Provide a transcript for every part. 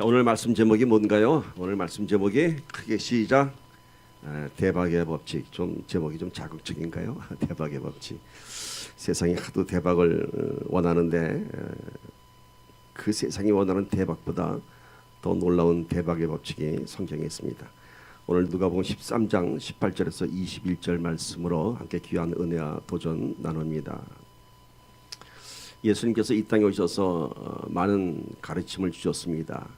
자, 오늘 말씀 제목이 뭔가요? 오늘 말씀 제목이 크게 시작. 대박의 법칙. 좀 제목이 좀 자극적인가요? 대박의 법칙. 세상이 하도 대박을 원하는데 그 세상이 원하는 대박보다 더 놀라운 대박의 법칙이 성경에 있습니다. 오늘 누가복음 13장 18절에서 21절 말씀으로 함께 귀한 은혜와 도전 나눕니다. 예수님께서 이 땅에 오셔서 많은 가르침을 주셨습니다.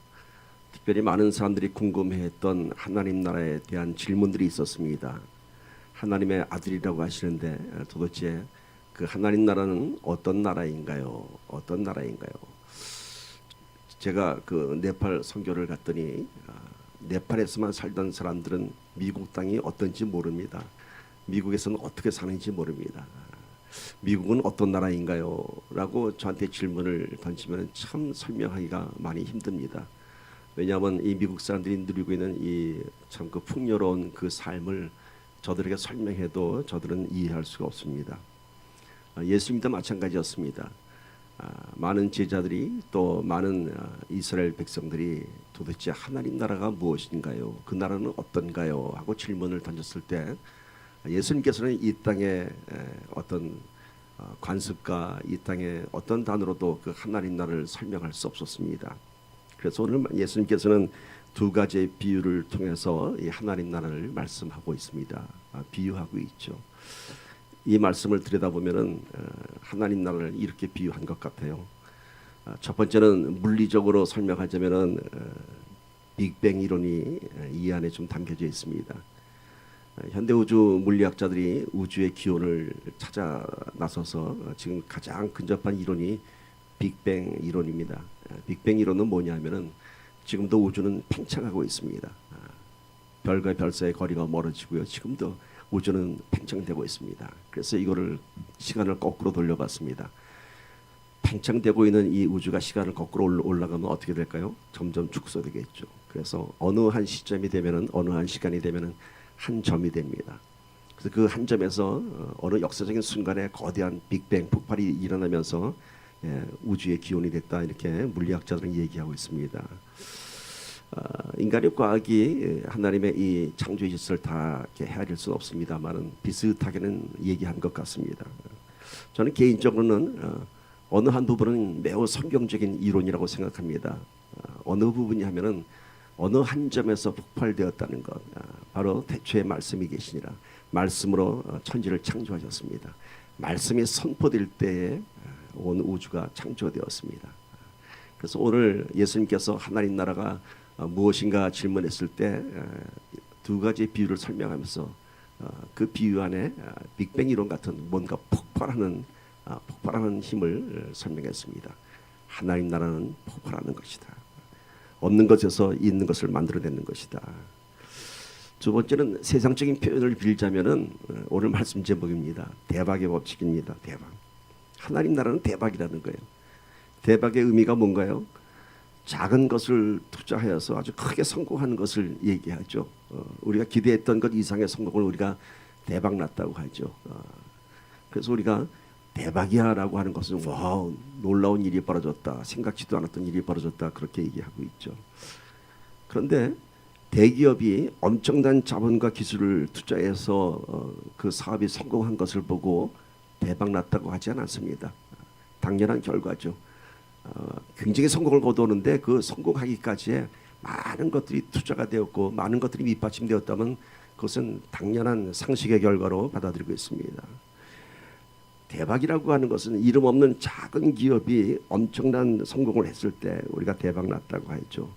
특별히 많은 사람들이 궁금해했던 하나님 나라에 대한 질문들이 있었습니다. 하나님의 아들이라고 하시는데 도대체 그 하나님 나라는 어떤 나라인가요? 어떤 나라인가요? 제가 그 네팔 선교를 갔더니 네팔에서만 살던 사람들은 미국 땅이 어떤지 모릅니다. 미국에서는 어떻게 사는지 모릅니다. 미국은 어떤 나라인가요? 라고 저한테 질문을 던지면 참 설명하기가 많이 힘듭니다. 왜냐하면 이 미국 사람들이 누리고 있는 이 참 그 풍요로운 그 삶을 저들에게 설명해도 저들은 이해할 수가 없습니다. 예수님도 마찬가지였습니다. 많은 제자들이 또 많은 이스라엘 백성들이 도대체 하나님 나라가 무엇인가요? 그 나라는 어떤가요? 하고 질문을 던졌을 때 예수님께서는 이 땅의 어떤 관습과 이 땅의 어떤 단어로도 그 하나님 나라를 설명할 수 없었습니다. 그래서 오늘 예수님께서는 두 가지의 비유를 통해서 이 하나님 나라를 말씀하고 있습니다. 비유하고 있죠. 이 말씀을 들여다보면은 하나님 나라를 이렇게 비유한 것 같아요. 첫 번째는 물리적으로 설명하자면은 빅뱅 이론이 이 안에 좀 담겨져 있습니다. 현대 우주 물리학자들이 우주의 기원을 찾아 나서서 지금 가장 근접한 이론이 빅뱅 이론입니다. 빅뱅 이론은 뭐냐면은 지금도 우주는 팽창하고 있습니다. 별과 별 사이의 거리가 멀어지고요. 지금도 우주는 팽창되고 있습니다. 그래서 이거를 시간을 거꾸로 돌려봤습니다. 팽창되고 있는 이 우주가 시간을 거꾸로 올라가면 어떻게 될까요? 점점 축소되겠죠. 그래서 어느 한 시점이 되면은 어느 한 시간이 되면은 한 점이 됩니다. 그래서 그 한 점에서 어느 역사적인 순간에 거대한 빅뱅 폭발이 일어나면서 우주의 기원이 됐다, 이렇게 물리학자들은 얘기하고 있습니다. 인간의 과학이 하나님의 이 창조의 질서를 다 헤아릴 수는 없습니다만은 비슷하게는 얘기한 것 같습니다. 저는 개인적으로는 어느 한 부분은 매우 성경적인 이론이라고 생각합니다. 어느 부분이 하면은 어느 한 점에서 폭발되었다는 것, 바로 태초에 말씀이 계시니라. 말씀으로 천지를 창조하셨습니다. 말씀이 선포될 때에 온 우주가 창조되었습니다. 그래서 오늘 예수님께서 하나님 나라가 무엇인가 질문했을 때 두 가지 비유를 설명하면서 그 비유 안에 빅뱅 이론 같은 뭔가 폭발하는 힘을 설명했습니다. 하나님 나라는 폭발하는 것이다. 없는 것에서 있는 것을 만들어내는 것이다. 두 번째는 세상적인 표현을 빌자면은 오늘 말씀 제목입니다. 대박의 법칙입니다. 대박. 하나님 나라는 대박이라는 거예요. 대박의 의미가 뭔가요? 작은 것을 투자하여서 아주 크게 성공하는 것을 얘기하죠. 우리가 기대했던 것 이상의 성공을 우리가 대박 났다고 하죠. 그래서 우리가 대박이야 라고 하는 것은 와우, 놀라운 일이 벌어졌다, 생각지도 않았던 일이 벌어졌다, 그렇게 얘기하고 있죠. 그런데 대기업이 엄청난 자본과 기술을 투자해서 그 사업이 성공한 것을 보고 대박 났다고 하지 않았습니다. 당연한 결과죠. 굉장히 성공을 거두었는데 그 성공하기까지의 많은 것들이 투자가 되었고 많은 것들이 밑받침되었다면 그것은 당연한 상식의 결과로 받아들이고 있습니다. 대박이라고 하는 것은 이름 없는 작은 기업이 엄청난 성공을 했을 때 우리가 대박 났다고 하죠.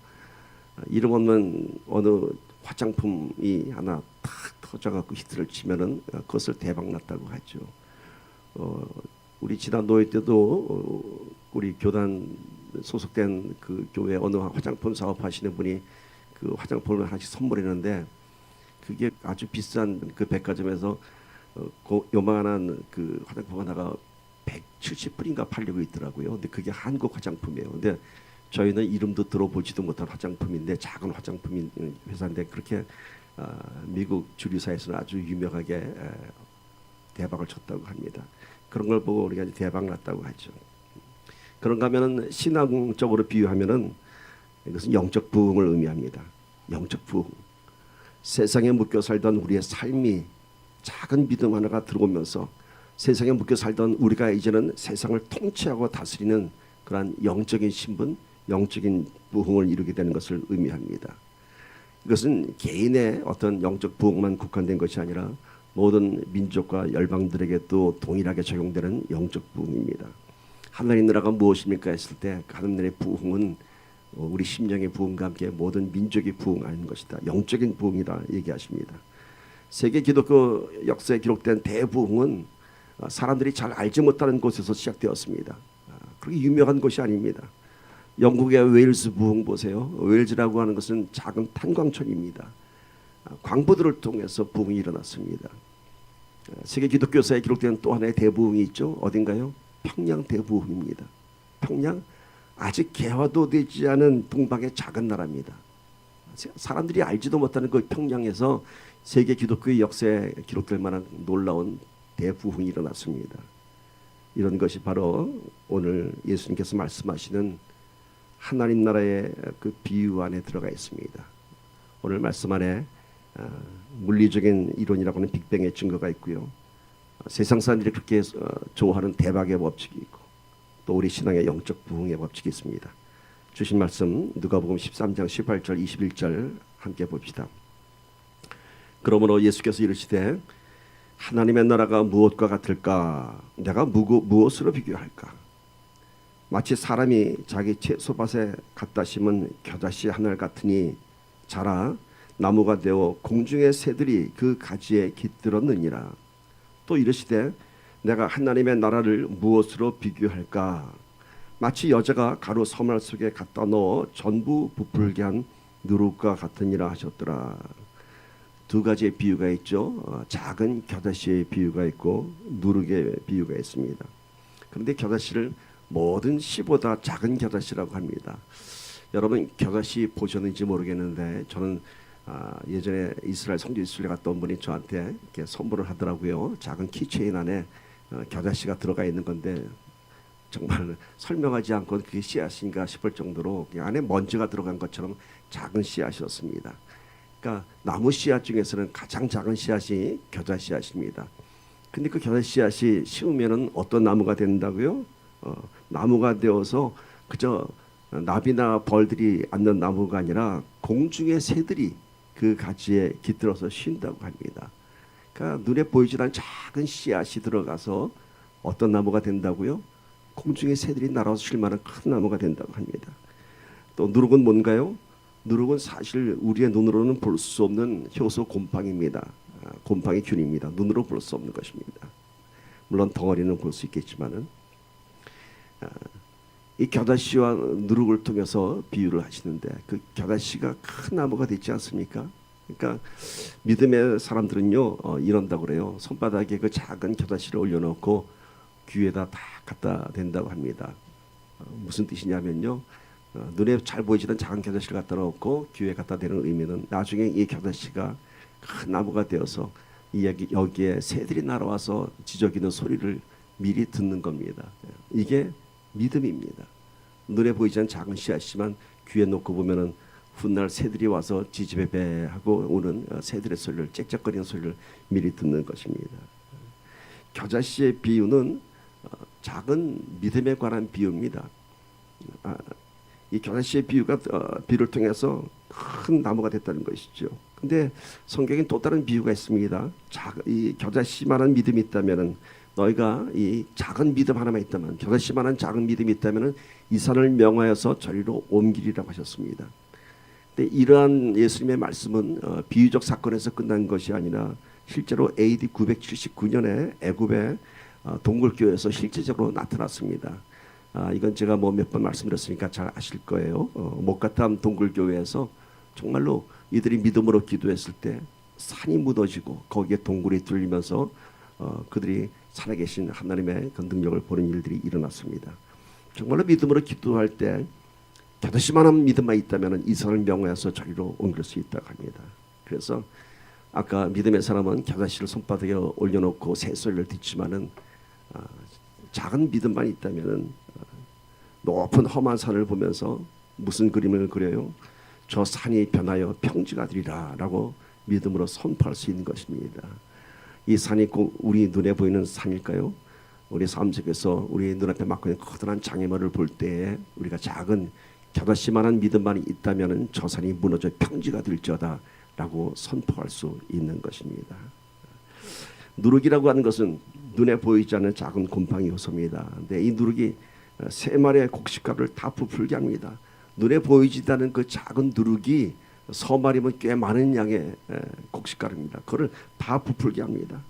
이름 없는 어느 화장품이 하나 탁 터져갖고 히트를 치면은 그것을 대박 났다고 하죠. 우리 지난 노예 때도 우리 교단 소속된 그 교회 어느 화장품 사업하시는 분이 그 화장품을 하나씩 선물했는데 그게 아주 비싼 그 백화점에서 요만한 그 화장품 하나가 170불인가 팔리고 있더라고요. 근데 그게 한국 화장품이에요. 근데 저희는 이름도 들어보지도 못한 화장품인데 작은 화장품 회사인데 그렇게 미국 주류사에서는 아주 유명하게 대박을 쳤다고 합니다. 그런 걸 보고 우리가 대박 났다고 하죠. 그런가 하면은 신앙적으로 비유하면은 이것은 영적 부흥을 의미합니다. 영적 부흥. 세상에 묶여 살던 우리의 삶이 작은 믿음 하나가 들어오면서 세상에 묶여 살던 우리가 이제는 세상을 통치하고 다스리는 그러한 영적인 신분, 영적인 부흥을 이루게 되는 것을 의미합니다. 이것은 개인의 어떤 영적 부흥만 국한된 것이 아니라 모든 민족과 열방들에게 또 동일하게 적용되는 영적 부흥입니다. 하나님 나라가 무엇입니까 했을 때 하나님 나라의 부흥은 우리 심령의 부흥과 함께 모든 민족의 부흥하는 것이다. 영적인 부흥이다 얘기하십니다. 세계 기독교 역사에 기록된 대부흥은 사람들이 잘 알지 못하는 곳에서 시작되었습니다. 그렇게 유명한 곳이 아닙니다. 영국의 웨일스 부흥 보세요. 웨일즈라고 하는 것은 작은 탄광촌입니다. 광부들을 통해서 부흥이 일어났습니다. 세계 기독교사에 기록된 또 하나의 대부흥이 있죠. 어딘가요? 평양 대부흥입니다. 평양 아직 개화도 되지 않은 동방의 작은 나라입니다. 사람들이 알지도 못하는 그 평양에서 세계 기독교의 역사에 기록될 만한 놀라운 대부흥이 일어났습니다. 이런 것이 바로 오늘 예수님께서 말씀하시는 하나님 나라의 그 비유 안에 들어가 있습니다. 오늘 말씀 안에 물리적인 이론이라고 하는 빅뱅의 증거가 있고요. 세상 사람들이 그렇게 좋아하는 대박의 법칙이 있고 또 우리 신앙의 영적 부흥의 법칙이 있습니다. 주신 말씀 누가복음 13장 18절 21절 함께 봅시다. 그러므로 예수께서 이르시되 하나님의 나라가 무엇과 같을까? 내가 무엇으로 비교할까? 마치 사람이 자기 채소밭에 갖다 심은 겨자씨 한 알 같으니 자라 나무가 되어 공중의 새들이 그 가지에 깃들었느니라. 또 이르시되 내가 하나님의 나라를 무엇으로 비교할까? 마치 여자가 가루 서말 속에 갖다 넣어 전부 부풀게 한 누룩과 같으니라 하셨더라. 두 가지의 비유가 있죠. 작은 겨자씨의 비유가 있고 누룩의 비유가 있습니다. 그런데 겨자씨를 모든 씨보다 작은 겨자씨라고 합니다. 여러분 겨자씨 보셨는지 모르겠는데 저는 예전에 이스라엘 성지 순례 갔다 온 분이 저한테 이렇게 선물을 하더라고요. 작은 키체인 안에 겨자씨가 들어가 있는 건데 정말 설명하지 않고 그게 씨앗인가 싶을 정도로 안에 먼지가 들어간 것처럼 작은 씨앗이었습니다. 그러니까 나무 씨앗 중에서는 가장 작은 씨앗이 겨자 씨앗입니다. 근데 그 겨자 씨앗이 심으면은 어떤 나무가 된다고요? 나무가 되어서 그저 나비나 벌들이 앉는 나무가 아니라 공중의 새들이 그 가지에 깃들어서 쉰다고 합니다. 그러니까 눈에 보이지 않는 작은 씨앗이 들어가서 어떤 나무가 된다고요? 공중의 새들이 날아서 쉴 만한 큰 나무가 된다고 합니다. 또 누룩은 뭔가요? 누룩은 사실 우리의 눈으로는 볼 수 없는 효소 곰팡입니다. 곰팡이 균입니다. 눈으로 볼 수 없는 것입니다. 물론 덩어리는 볼 수 있겠지만은 이 겨자씨와 누룩을 통해서 비유를 하시는데 그 겨자씨가 큰 나무가 되지 않습니까? 그러니까 믿음의 사람들은요 이런다고 그래요. 손바닥에 그 작은 겨자씨를 올려놓고 귀에다 다 갖다 댄다고 합니다. 무슨 뜻이냐면요. 눈에 잘 보이지는 작은 겨자씨를 갖다 놓고 귀에 갖다 대는 의미는 나중에 이 겨자씨가 큰 나무가 되어서 여기에 새들이 날아와서 지저귀는 소리를 미리 듣는 겁니다. 이게 믿음입니다. 눈에 보이지 않는 작은 씨앗이지만 귀에 놓고 보면은 훗날 새들이 와서 지지배배 하고 오는 새들의 소리를 짹짹거리는 소리를 미리 듣는 것입니다. 겨자씨의 비유는 작은 믿음에 관한 비유입니다. 이 겨자씨의 비유를 통해서 큰 나무가 됐다는 것이죠. 근데 성경에 또 다른 비유가 있습니다. 이 겨자씨만한 믿음이 있다면은 너희가 이 작은 믿음 하나만 있다면 겨자씨만한 작은 믿음이 있다면은 이 산을 명하여서 저리로 옮기리라고 하셨습니다. 근데 이러한 예수님의 말씀은 비유적 사건에서 끝난 것이 아니라 실제로 AD 979년에 애굽의 동굴교회에서 실제적으로 나타났습니다. 이건 제가 뭐 몇 번 말씀드렸으니까 잘 아실 거예요. 목가탐 동굴교회에서 정말로 이들이 믿음으로 기도했을 때 산이 무너지고 거기에 동굴이 뚫리면서 그들이 살아계신 하나님의 그 능력을 보는 일들이 일어났습니다. 정말로 믿음으로 기도할 때 겨자씨만한 믿음만 있다면 이 산을 명하여서 저리로 옮길 수 있다고 합니다. 그래서 아까 믿음의 사람은 겨자씨를 손바닥에 올려놓고 새소리를 듣지만은 작은 믿음만 있다면은 높은 험한 산을 보면서 무슨 그림을 그려요? 저 산이 변하여 평지가 되리라 라고 믿음으로 선포할 수 있는 것입니다. 이 산이 꼭 우리 눈에 보이는 산일까요? 우리 삶 속에서 우리 눈앞에 막고 있는 커다란 장애물을 볼 때 우리가 작은 겨자씨만한 믿음만 있다면 저 산이 무너져 평지가 될지어다 라고 선포할 수 있는 것입니다. 누룩이라고 하는 것은 눈에 보이지 않는 작은 곰팡이 요소입니다. 근데 이 누룩이 세 마리의 곡식가루를 다 부풀게 합니다. 눈에 보이지 않는 그 작은 누룩이 서말이면 꽤 많은 양의 곡식가루입니다. 그걸 다 부풀게 합니다.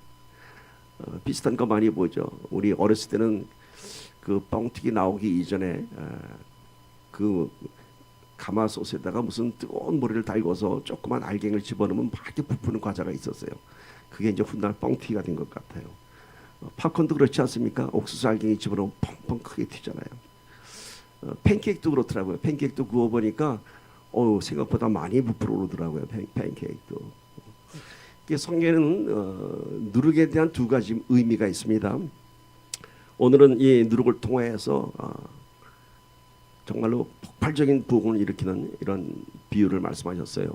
비슷한 거 많이 보죠. 우리 어렸을 때는 그 뻥튀기 나오기 이전에 그 가마솥에다가 무슨 뜨거운 모래를 달궈서 조그만 알갱이를 집어넣으면 막 이렇게 부푸는 과자가 있었어요. 그게 이제 훗날 뻥튀기가 된 것 같아요. 팝콘도 그렇지 않습니까? 옥수수 알갱이 집어넣으면 펑펑 크게 튀잖아요. 팬케이크도 그렇더라고요. 팬케이크도 구워보니까 생각보다 많이 부풀어 오르더라고요. 팬케이크도. 성경에는 누룩에 대한 두 가지 의미가 있습니다. 오늘은 이 누룩을 통해서 정말로 폭발적인 부흥을 일으키는 이런 비유를 말씀하셨어요.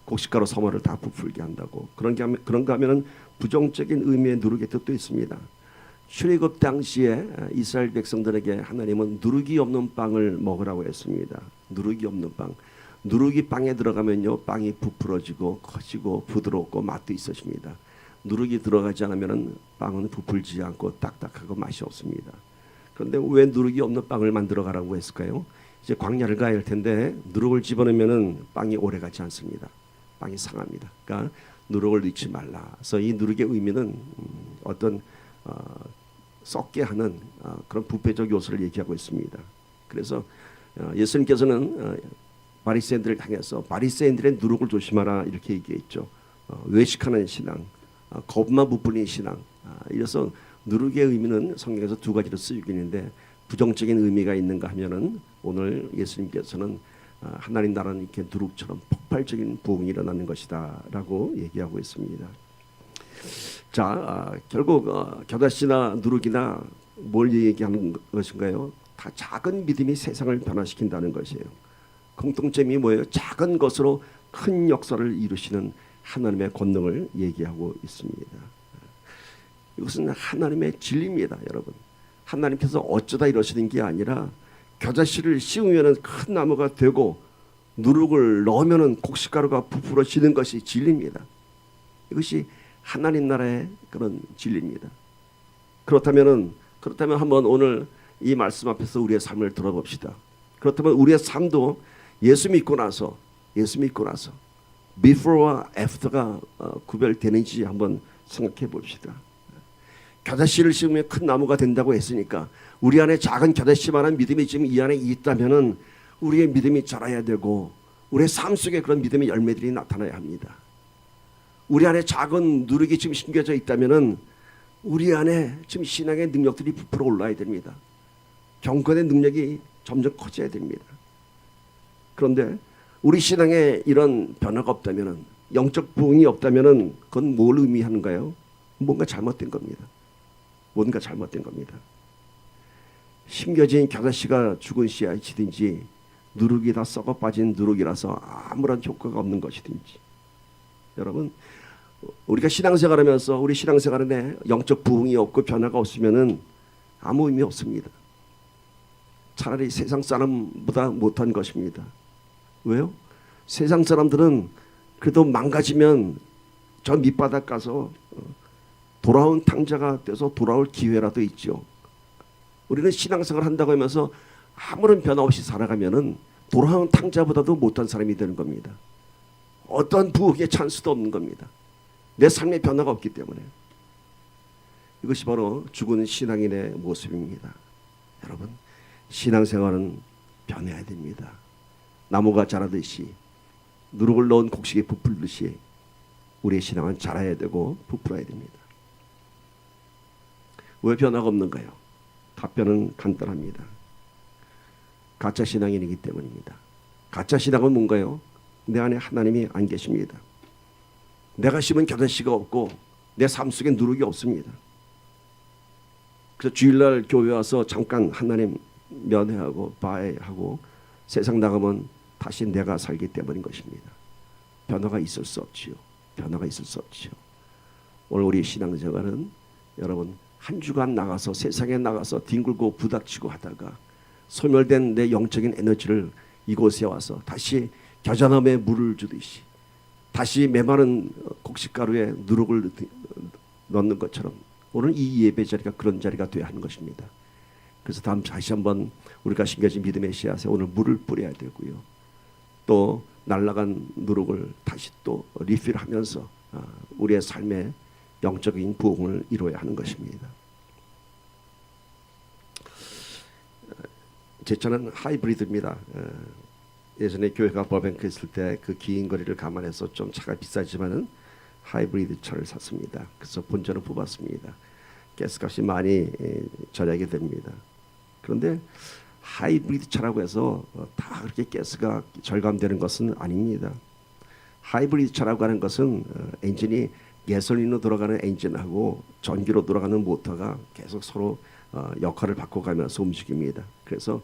곡식가루 서머를 다 부풀게 한다고. 그런가 하면은 부정적인 의미의 누룩의 뜻도 있습니다. 출애굽 당시에 이스라엘 백성들에게 하나님은 누룩이 없는 빵을 먹으라고 했습니다. 누룩이 없는 빵. 누룩이 빵에 들어가면요, 빵이 부풀어지고 커지고 부드럽고 맛도 있어집니다. 누룩이 들어가지 않으면 빵은 부풀지 않고 딱딱하고 맛이 없습니다. 그런데 왜 누룩이 없는 빵을 만들어 가라고 했을까요? 이제 광야를 가야 할 텐데 누룩을 집어넣으면은 빵이 오래가지 않습니다. 빵이 상합니다. 그러니까 누룩을 넣지 말라. 그래서 이 누룩의 의미는 어떤 썩게 하는 그런 부패적 요소를 얘기하고 있습니다. 그래서 예수님께서는 바리새인들을 향해서 바리새인들의 누룩을 조심하라 이렇게 얘기했죠. 외식하는 신앙, 겁만 부풀리는 신앙. 이래서 누룩의 의미는 성경에서 두 가지로 쓰이고 있는데 부정적인 의미가 있는가 하면은 오늘 예수님께서는 하나님 나라는 이렇게 누룩처럼 폭발적인 부흥이 일어나는 것이다라고 얘기하고 있습니다. 자, 결국 겨자씨나 누룩이나 뭘 얘기하는 것인가요? 다 작은 믿음이 세상을 변화시킨다는 것이에요. 공통점이 뭐예요? 작은 것으로 큰 역사를 이루시는 하나님의 권능을 얘기하고 있습니다. 이것은 하나님의 진리입니다, 여러분. 하나님께서 어쩌다 이러시는 게 아니라 겨자씨를 씌우면 큰 나무가 되고 누룩을 넣으면 곡식가루가 부풀어지는 것이 진리입니다. 이것이 하나님 나라의 그런 진리입니다. 그렇다면 한번 오늘 이 말씀 앞에서 우리의 삶을 들어봅시다. 그렇다면 우리의 삶도 예수 믿고 나서 before와 after가 구별되는지 한번 생각해 봅시다. 겨자씨를 씌우면 큰 나무가 된다고 했으니까 우리 안에 작은 겨자씨만한 믿음이 지금 이 안에 있다면은 우리의 믿음이 자라야 되고 우리의 삶 속에 그런 믿음의 열매들이 나타나야 합니다. 우리 안에 작은 누룩이 지금 심겨져 있다면은 우리 안에 지금 신앙의 능력들이 부풀어 올라야 됩니다. 경건의 능력이 점점 커져야 됩니다. 그런데 우리 신앙에 이런 변화가 없다면은, 영적 부흥이 없다면은 그건 뭘 의미하는가요? 뭔가 잘못된 겁니다. 뭔가 잘못된 겁니다. 심겨진 겨자씨가 죽은 씨앗이든지 누룩이 다 썩어 빠진 누룩이라서 아무런 효과가 없는 것이든지, 여러분, 우리가 신앙생활하면서 우리 신앙생활에 영적 부흥이 없고 변화가 없으면은 아무 의미 없습니다. 차라리 세상 사람보다 못한 것입니다. 왜요? 세상 사람들은 그래도 망가지면 저 밑바닥 가서 돌아온 탕자가 돼서 돌아올 기회라도 있죠. 우리는 신앙생활 한다고 하면서 아무런 변화 없이 살아가면은 돌아온 탕자보다도 못한 사람이 되는 겁니다. 어떤 부흥의 찬스도 없는 겁니다. 내 삶의 변화가 없기 때문에. 이것이 바로 죽은 신앙인의 모습입니다. 여러분, 신앙생활은 변해야 됩니다. 나무가 자라듯이, 누룩을 넣은 곡식이 부풀듯이 우리의 신앙은 자라야 되고 부풀어야 됩니다. 왜 변화가 없는가요? 답변은 간단합니다. 가짜 신앙인이기 때문입니다. 가짜 신앙은 뭔가요? 내 안에 하나님이 안 계십니다. 내가 심은 겨자씨가 없고 내 삶 속에 누룩이 없습니다. 그래서 주일날 교회 와서 잠깐 하나님 면회하고 바해하고 세상 나가면 다시 내가 살기 때문인 것입니다. 변화가 있을 수 없지요. 변화가 있을 수 없지요. 오늘 우리 신앙생활은 여러분 한 주간 나가서 세상에 나가서 뒹굴고 부닥치고 하다가 소멸된 내 영적인 에너지를 이곳에 와서 다시 겨자나무에 물을 주듯이 다시 메마른 곡식가루에 누룩을 넣는 것처럼 오늘 이 예배 자리가 그런 자리가 되어야 하는 것입니다. 그래서 다시 한번 우리가 심겨진 믿음의 씨앗에 오늘 물을 뿌려야 되고요. 또 날아간 누룩을 다시 또 리필하면서 우리의 삶의 영적인 부흥을 이루어야 하는 것입니다. 제 차는 하이브리드입니다. 예전에 교회가 버뱅크에 있을 때 그 긴 거리를 감안해서 좀 차가 비싸지만은 하이브리드 차를 샀습니다. 그래서 본전을 뽑았습니다. 가스값이 많이 절약이 됩니다. 그런데 하이브리드 차라고 해서 다 그렇게 가스가 절감되는 것은 아닙니다. 하이브리드 차라고 하는 것은 엔진이 가솔린으로 돌아가는 엔진하고 전기로 돌아가는 모터가 계속 서로 역할을 바꿔가면서 움직입니다. 그래서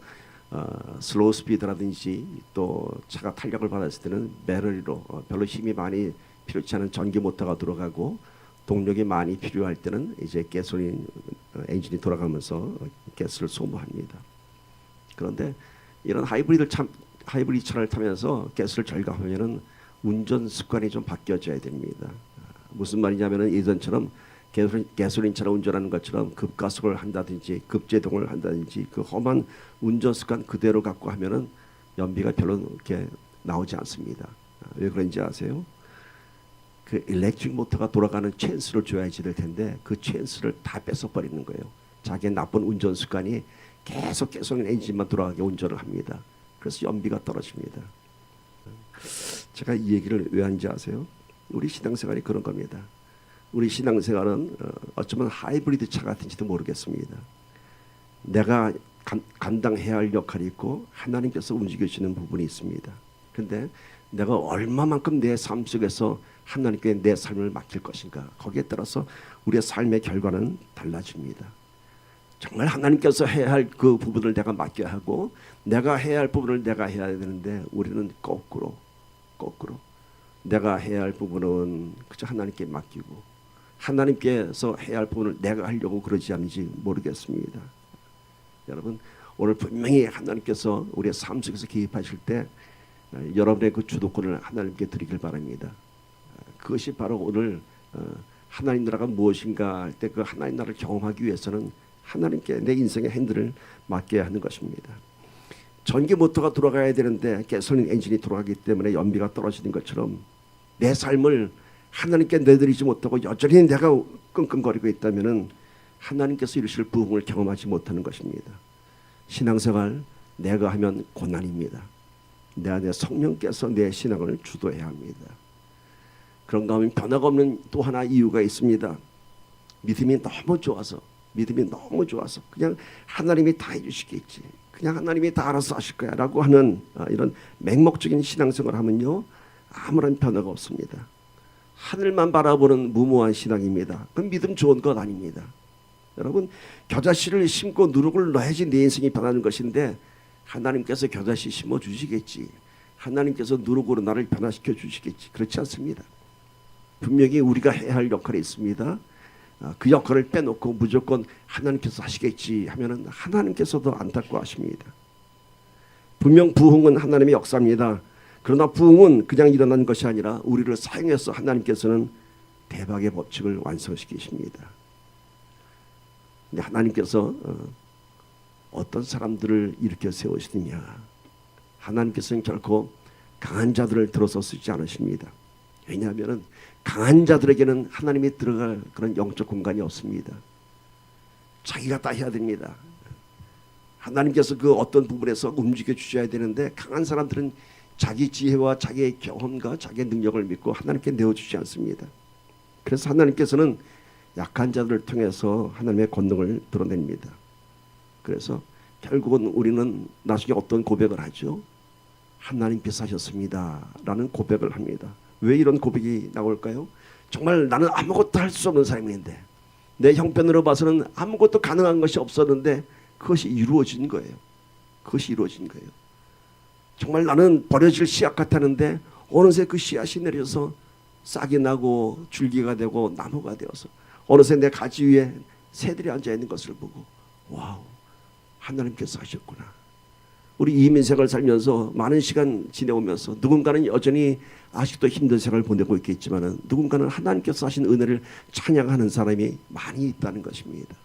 슬로우 스피드라든지 또 차가 탄력을 받았을 때는 배터리로 별로 힘이 많이 필요치 않은 전기 모터가 들어가고 동력이 많이 필요할 때는 이제 가솔린 엔진이 돌아가면서 가스를 소모합니다. 그런데 이런 하이브리드 차를 타면서 가스를 절감하면은 운전 습관이 좀 바뀌어져야 됩니다. 무슨 말이냐면은 예전처럼 가솔린 차를 운전하는 것처럼 급가속을 한다든지 급제동을 한다든지 그 험한 운전 습관 그대로 갖고 하면은 연비가 별로 이렇게 나오지 않습니다. 왜 그런지 아세요? 그 일렉트릭 모터가 돌아가는 찬스를 줘야지 될 텐데 그 찬스를 다 뺏어버리는 거예요. 자기의 나쁜 운전 습관이 계속 가솔린 엔진만 돌아가게 운전을 합니다. 그래서 연비가 떨어집니다. 제가 이 얘기를 왜 하는지 아세요? 우리 신앙생활이 그런 겁니다. 우리 신앙생활은 어쩌면 하이브리드 차 같은지도 모르겠습니다. 내가 감당해야 할 역할이 있고 하나님께서 움직여주시는 부분이 있습니다. 그런데 내가 얼마만큼 내 삶 속에서 하나님께 내 삶을 맡길 것인가, 거기에 따라서 우리의 삶의 결과는 달라집니다. 정말 하나님께서 해야 할 그 부분을 내가 맡겨야 하고 내가 해야 할 부분을 내가 해야 되는데 우리는 거꾸로 내가 해야 할 부분은 그저 하나님께 맡기고 하나님께서 해야 할 부분을 내가 하려고 그러지 않는지 모르겠습니다. 여러분 오늘 분명히 하나님께서 우리의 삶 속에서 개입하실 때 여러분의 그 주도권을 하나님께 드리길 바랍니다. 그것이 바로 오늘 하나님 나라가 무엇인가 할 때 그 하나님 나라를 경험하기 위해서는 하나님께 내 인생의 핸들을 맡겨야 하는 것입니다. 전기 모터가 돌아가야 되는데 가솔린 엔진이 돌아가기 때문에 연비가 떨어지는 것처럼 내 삶을 하나님께 내드리지 못하고 여전히 내가 끙끙거리고 있다면은 하나님께서 이루실 부흥을 경험하지 못하는 것입니다. 신앙생활 내가 하면 고난입니다. 내 안에 성령께서 내 신앙을 주도해야 합니다. 그런가 하면 변화가 없는 또 하나 이유가 있습니다. 믿음이 너무 좋아서 그냥 하나님이 다 해주시겠지, 그냥 하나님이 다 알아서 하실 거야 라고 하는 이런 맹목적인 신앙생활을 하면요 아무런 변화가 없습니다. 하늘만 바라보는 무모한 신앙입니다. 그건 믿음 좋은 것 아닙니다. 여러분 겨자씨를 심고 누룩을 넣어야지 내 인생이 변하는 것인데 하나님께서 겨자씨 심어 주시겠지, 하나님께서 누룩으로 나를 변화시켜 주시겠지, 그렇지 않습니다. 분명히 우리가 해야 할 역할이 있습니다. 그 역할을 빼놓고 무조건 하나님께서 하시겠지 하면은 하나님께서도 안타까워하십니다. 분명 부흥은 하나님의 역사입니다. 그러나 부흥은 그냥 일어난 것이 아니라 우리를 사용해서 하나님께서는 대박의 법칙을 완성시키십니다. 근데 하나님께서 어떤 사람들을 일으켜 세우시느냐, 하나님께서는 결코 강한 자들을 들어서 쓰지 않으십니다. 왜냐하면 강한 자들에게는 하나님이 들어갈 그런 영적 공간이 없습니다. 자기가 다 해야 됩니다. 하나님께서 그 어떤 부분에서 움직여 주셔야 되는데 강한 사람들은 자기 지혜와 자기의 경험과 자기의 능력을 믿고 하나님께 내어주지 않습니다. 그래서 하나님께서는 약한 자들을 통해서 하나님의 권능을 드러냅니다. 그래서 결국은 우리는 나중에 어떤 고백을 하죠? 하나님께서 하셨습니다 라는 고백을 합니다. 왜 이런 고백이 나올까요? 정말 나는 아무것도 할 수 없는 사람인데 내 형편으로 봐서는 아무것도 가능한 것이 없었는데 그것이 이루어진 거예요. 그것이 이루어진 거예요. 정말 나는 버려질 씨앗 같았는데 어느새 그 씨앗이 내려서 싹이 나고 줄기가 되고 나무가 되어서 어느새 내 가지 위에 새들이 앉아 있는 것을 보고 와우, 하나님께서 하셨구나. 우리 이민 생활 살면서 많은 시간 지내오면서 누군가는 여전히 아직도 힘든 생활을 보내고 있겠지만 누군가는 하나님께서 하신 은혜를 찬양하는 사람이 많이 있다는 것입니다.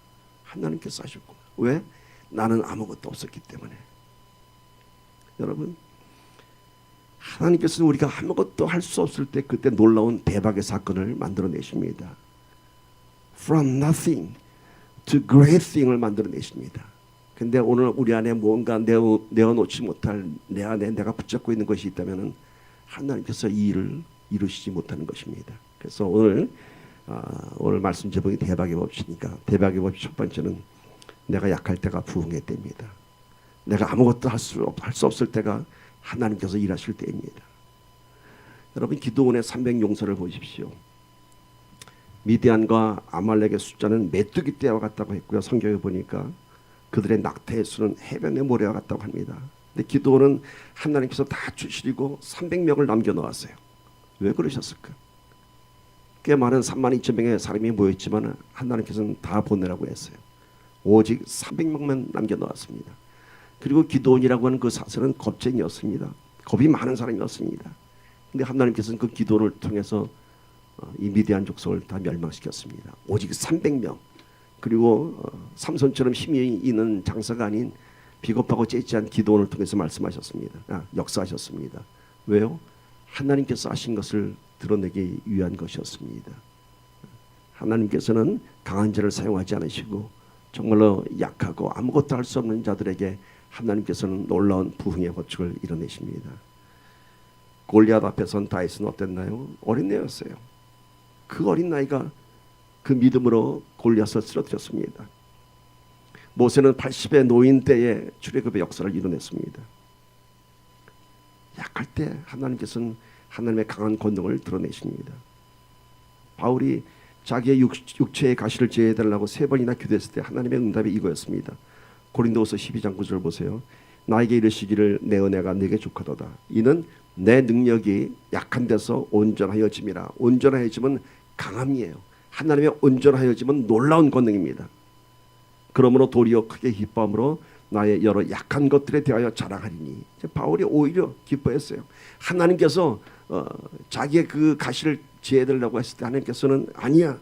하나님께서 하셨구나. 왜? 나는 아무것도 없었기 때문에. 여러분, 하나님께서는 우리가 아무것도 할 수 없을 때 그때 놀라운 대박의 사건을 만들어내십니다. From nothing to great thing을 만들어내십니다. 근데 오늘 우리 안에 뭔가 내어놓지 못할 내 안에 내가 붙잡고 있는 것이 있다면 하나님께서 이 일을 이루시지 못하는 것입니다. 그래서 오늘 말씀 제목이 대박의 법칙이니까 대박의 법칙 첫 번째는 내가 약할 때가 부흥의 때입니다. 내가 아무것도 할 수 없을 때가 하나님께서 일하실 때입니다. 여러분, 기드온의 300용사를 보십시오. 미디안과 아말렉의 숫자는 메뚜기 떼와 같다고 했고요. 성경에 보니까 그들의 낙태의 수는 해변의 모래와 같다고 합니다. 근데 기드온은 하나님께서 다 추스리고 300명을 남겨놓았어요. 왜 그러셨을까? 꽤 많은 32,000명의 사람이 모였지만 하나님께서는 다 보내라고 했어요. 오직 300명만 남겨놓았습니다. 그리고 기드온이라고 하는 그 사슬은 겁쟁이였습니다. 겁이 많은 사람이었습니다. 근데 하나님께서는 그 기도를 통해서 이 미디안 족속을 다 멸망시켰습니다. 오직 300명. 그리고 삼손처럼 힘이 있는 장사가 아닌 비겁하고 째지한 기도원을 통해서 말씀하셨습니다. 역사하셨습니다. 왜요? 하나님께서 하신 것을 드러내기 위한 것이었습니다. 하나님께서는 강한 자를 사용하지 않으시고 정말로 약하고 아무것도 할 수 없는 자들에게 하나님께서는 놀라운 부흥의 법칙을 이뤄내십니다. 골리앗 앞에 선 다윗은 어땠나요? 어린애였어요. 그 어린 나이가 그 믿음으로 골리앗을 쓰러뜨렸습니다. 모세는 80의 노인 때에 출애굽의 역사를 이뤄냈습니다. 약할 때 하나님께서는 하나님의 강한 권능을 드러내십니다. 바울이 자기의 육체의 가시를 제해달라고 3번이나 기도했을 때 하나님의 응답이 이거였습니다. 고린도후서 12장 9절 보세요. 나에게 이르시기를 내 은혜가 네게 족하도다. 이는 내 능력이 약한 데서 온전하여짐이라. 온전하여짐은 강함이에요. 하나님의 온전하여짐은 놀라운 권능입니다. 그러므로 도리어 크게 기뻐함으로 나의 여러 약한 것들에 대하여 자랑하리니. 바울이 오히려 기뻐했어요. 하나님께서 자기의 그 가시를 제해달라고 했을 때 하나님께서는 아니야.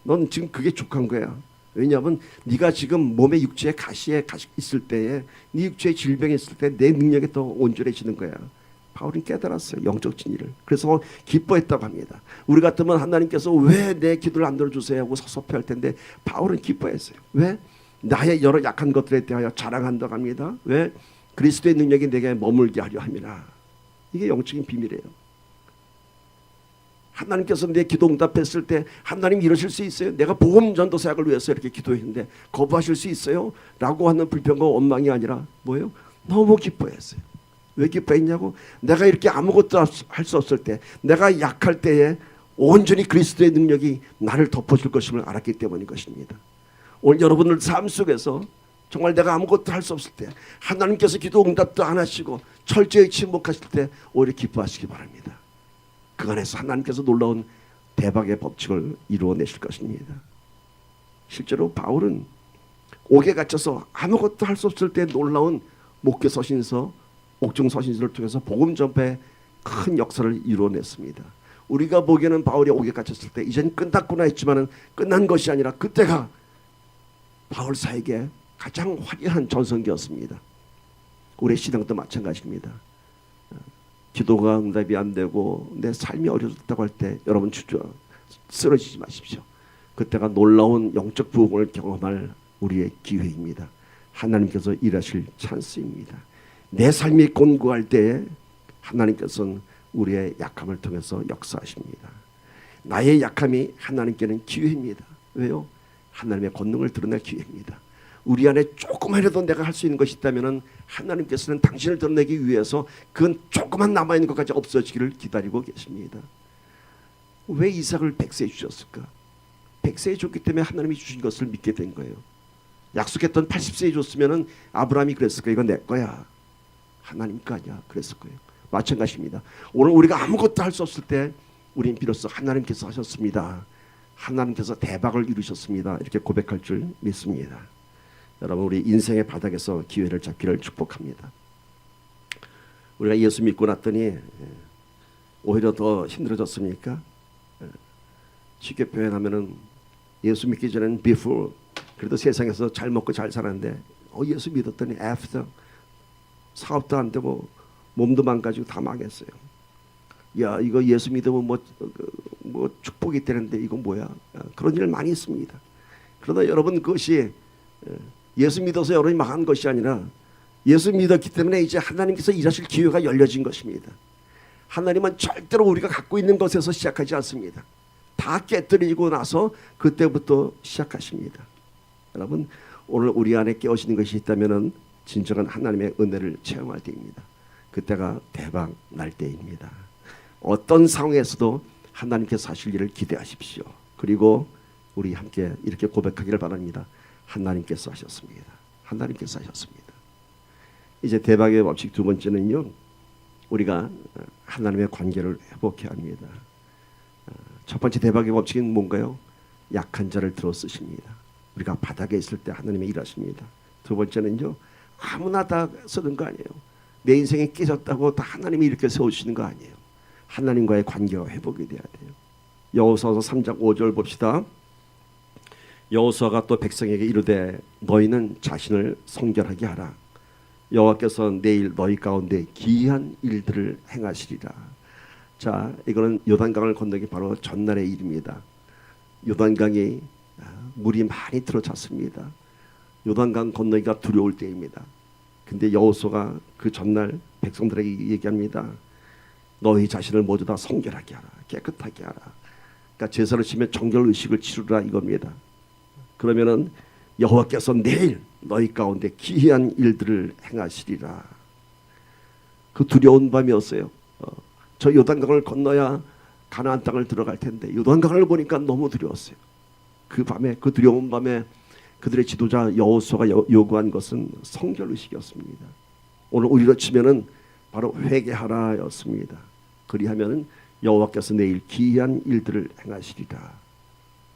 넌 지금 그게 족한 거야. 왜냐하면 네가 지금 몸의 육체의 가시에 있을 때에 네 육체의 질병이 있을 때 내 능력이 더 온전해지는 거야. 바울은 깨달았어요. 영적 진리를. 그래서 기뻐했다고 합니다. 우리 같으면 하나님께서 왜 내 기도를 안 들어주세요 하고 섭섭해할 텐데 바울은 기뻐했어요. 왜? 나의 여러 약한 것들에 대하여 자랑한다고 합니다. 왜? 그리스도의 능력이 내게 머물게 하려 함이라. 이게 영적인 비밀이에요. 하나님께서 내 기도 응답했을 때 하나님 이러실 수 있어요? 내가 복음 전도 사역을 위해서 이렇게 기도했는데 거부하실 수 있어요? 라고 하는 불평과 원망이 아니라 뭐예요? 너무 기뻐했어요. 왜 기뻐했냐고? 내가 이렇게 아무것도 할 수 없을 때, 내가 약할 때에 온전히 그리스도의 능력이 나를 덮어줄 것임을 알았기 때문인 것입니다. 오늘 여러분들 삶 속에서 정말 내가 아무것도 할 수 없을 때, 하나님께서 기도 응답도 안 하시고 철저히 침묵하실 때 오히려 기뻐하시기 바랍니다. 그 안에서 하나님께서 놀라운 대박의 법칙을 이루어내실 것입니다. 실제로 바울은 옥에 갇혀서 아무것도 할 수 없을 때 놀라운 목회 서신서, 옥중 서신서를 통해서 복음 전파에 큰 역사를 이루어냈습니다. 우리가 보기에는 바울이 옥에 갇혔을 때 이젠 끝났구나 했지만은 끝난 것이 아니라 그때가 바울 사에게 가장 화려한 전성기였습니다. 우리 신앙도 마찬가지입니다. 기도가 응답이 안 되고 내 삶이 어려졌다고 할 때 여러분 쓰러지지 마십시오. 그때가 놀라운 영적 부흥을 경험할 우리의 기회입니다. 하나님께서 일하실 찬스입니다. 내 삶이 곤고할 때에 하나님께서는 우리의 약함을 통해서 역사하십니다. 나의 약함이 하나님께는 기회입니다. 왜요? 하나님의 권능을 드러낼 기회입니다. 우리 안에 조금이라도 내가 할 수 있는 것이 있다면 하나님께서는 당신을 드러내기 위해서 그건 조금만 남아있는 것까지 없어지기를 기다리고 계십니다. 왜 이삭을 100세에 주셨을까? 100세에 줬기 때문에 하나님이 주신 것을 믿게 된 거예요. 약속했던 80세에 줬으면 아브라함이 그랬을까? 이건 내 거야. 하나님 거 아니야 그랬을 거예요. 마찬가지입니다. 오늘 우리가 아무것도 할 수 없을 때 우린 비로소 하나님께서 하셨습니다. 하나님께서 대박을 이루셨습니다. 이렇게 고백할 줄 믿습니다. 여러분, 우리 인생의 바닥에서 기회를 잡기를 축복합니다. 우리가 예수 믿고 났더니 오히려 더 힘들어졌습니까? 쉽게 표현하면은 예수 믿기 전에는 before, 그래도 세상에서 잘 먹고 잘 살았는데 예수 믿었더니 after, 사업도 안 되고 몸도 망가지고 다 망했어요. 야, 이거 예수 믿으면 뭐 축복이 되는데 이거 뭐야? 그런 일 많이 있습니다. 그러나 여러분, 그것이 예수 믿어서 여러분이 망한 것이 아니라 예수 믿었기 때문에 이제 하나님께서 일하실 기회가 열려진 것입니다. 하나님은 절대로 우리가 갖고 있는 것에서 시작하지 않습니다. 다 깨뜨리고 나서 그때부터 시작하십니다. 여러분, 오늘 우리 안에 깨어지는 것이 있다면 진정한 하나님의 은혜를 체험할 때입니다. 그때가 대박 날 때입니다. 어떤 상황에서도 하나님께서 하실 일을 기대하십시오. 그리고 우리 함께 이렇게 고백하기를 바랍니다. 하나님께서 하셨습니다. 하나님께서 하셨습니다. 이제 대박의 법칙 두 번째는요, 우리가 하나님의 관계를 회복해야 합니다. 첫 번째 대박의 법칙은 뭔가요? 약한 자를 들어 쓰십니다. 우리가 바닥에 있을 때 하나님이 일하십니다. 두 번째는요, 아무나 다 쓰는 거 아니에요. 내 인생이 깨졌다고 다 하나님이 이렇게 세우시는 거 아니에요. 하나님과의 관계가 회복이 돼야 돼요. 여호수아서 3장 5절 봅시다. 여호수아가 또 백성에게 이르되 너희는 자신을 성결하게 하라. 여호와께서 내일 너희 가운데 기이한 일들을 행하시리라. 자, 이거는 요단강을 건너기 바로 전날의 일입니다. 요단강이 물이 많이 들어찼습니다. 요단강 건너기가 두려울 때입니다. 근데 여호수아가 그 전날 백성들에게 얘기합니다. 너희 자신을 모두 다 성결하게 하라. 깨끗하게 하라. 그러니까 제사를 지면 정결 의식을 치르라 이겁니다. 그러면은 여호와께서 내일 너희 가운데 기이한 일들을 행하시리라. 그 두려운 밤이었어요. 저 요단강을 건너야 가나안 땅을 들어갈 텐데 요단강을 보니까 너무 두려웠어요. 그 밤에, 그 두려운 밤에 그들의 지도자 여호수아가 요구한 것은 성결 의식이었습니다. 오늘 우리로 치면은 바로 회개하라였습니다. 그리하면 여호와께서 내일 기이한 일들을 행하시리라.